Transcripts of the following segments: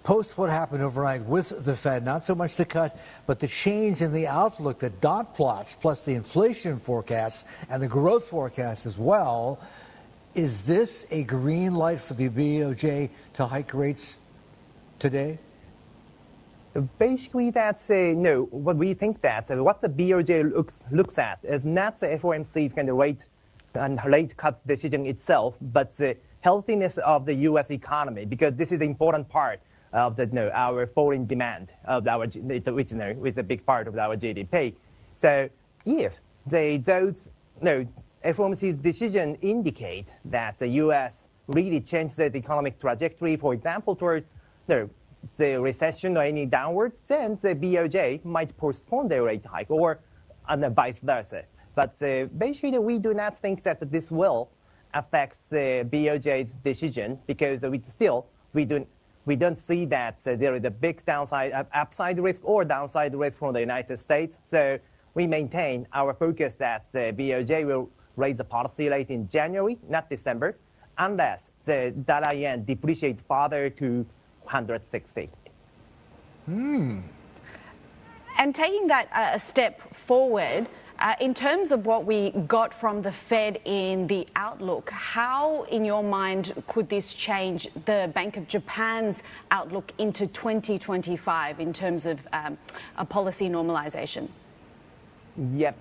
post what happened overnight with the Fed, not so much the cut, but the change in the outlook, the dot plots, plus the inflation forecasts and the growth forecasts as well. Is this a green light for the BOJ to hike rates today? Basically, that's no. What we think that what the BOJ looks at is not the FOMC's kind of rate cut decision itself, but the healthiness of the U.S. economy, because this is the important part of our foreign demand of our, which is a big part of our GDP. So if those FOMC's decision indicate that the U.S. really changed the economic trajectory, for example, toward the recession or any downwards, then the BOJ might postpone their rate hike, or vice versa. But basically, we do not think that this will affect the BOJ's decision, because we don't see that there is a big upside risk or downside risk from the United States. So we maintain our focus that the BOJ will raise the policy rate in January, not December, unless the dollar yen depreciates further to 160. And taking that a step forward, in terms of what we got from the Fed in the outlook, how, in your mind, could this change the Bank of Japan's outlook into 2025 in terms of a policy normalization? Yep,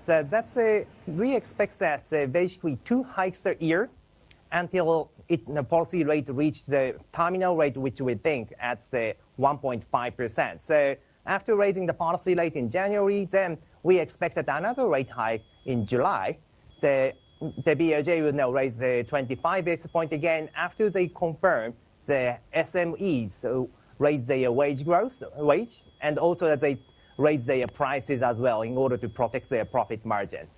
we expect that basically 2 hikes a year until the policy rate reached the terminal rate, which we think at 1.5%. So after raising the policy rate in January, then we expected another rate hike in July. The BOJ will now raise the 25 basis point again after they confirm the SMEs raise their wage, and also that they raise their prices as well in order to protect their profit margins.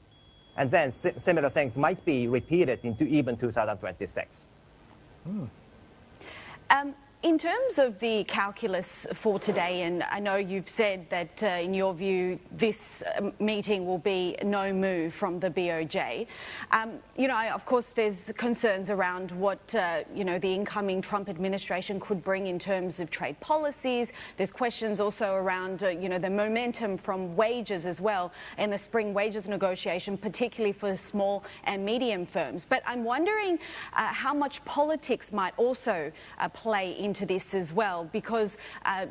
And then similar things might be repeated into even 2026. In terms of the calculus for today, and I know you've said that in your view this meeting will be no move from the BOJ. Of course, there's concerns around what the incoming Trump administration could bring in terms of trade policies. There's questions also around the momentum from wages as well in the spring wages negotiation, particularly for small and medium firms. But I'm wondering how much politics might also play into this as well, because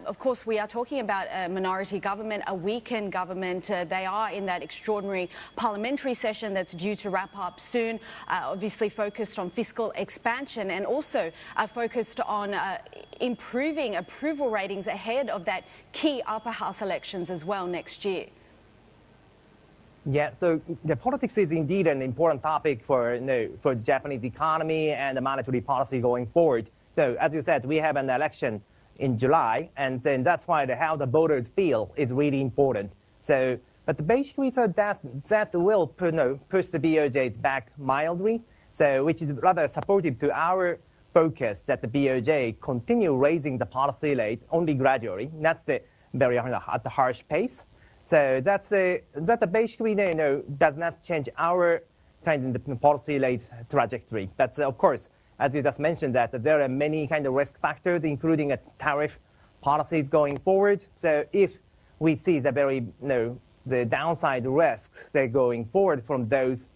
of course we are talking about a minority government, a weakened government. They are in that extraordinary parliamentary session that's due to wrap up soon, obviously focused on fiscal expansion, and also focused on improving approval ratings ahead of that key upper house elections as well next year. Yeah, so the politics is indeed an important topic for the Japanese economy and the monetary policy going forward. So as you said, we have an election in July, and then that's why how the voters feel is really important. So, but basically, that will push the BOJ back mildly, so which is rather supportive to our focus that the BOJ continue raising the policy rate only gradually, not very at the harsh pace. So that basically does not change our kind of the policy rate trajectory. But of course, as you just mentioned, that there are many kind of risk factors, including tariff policies going forward. So if we see the downside risks that going forward from those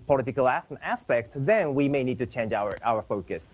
political aspects, then we may need to change our focus.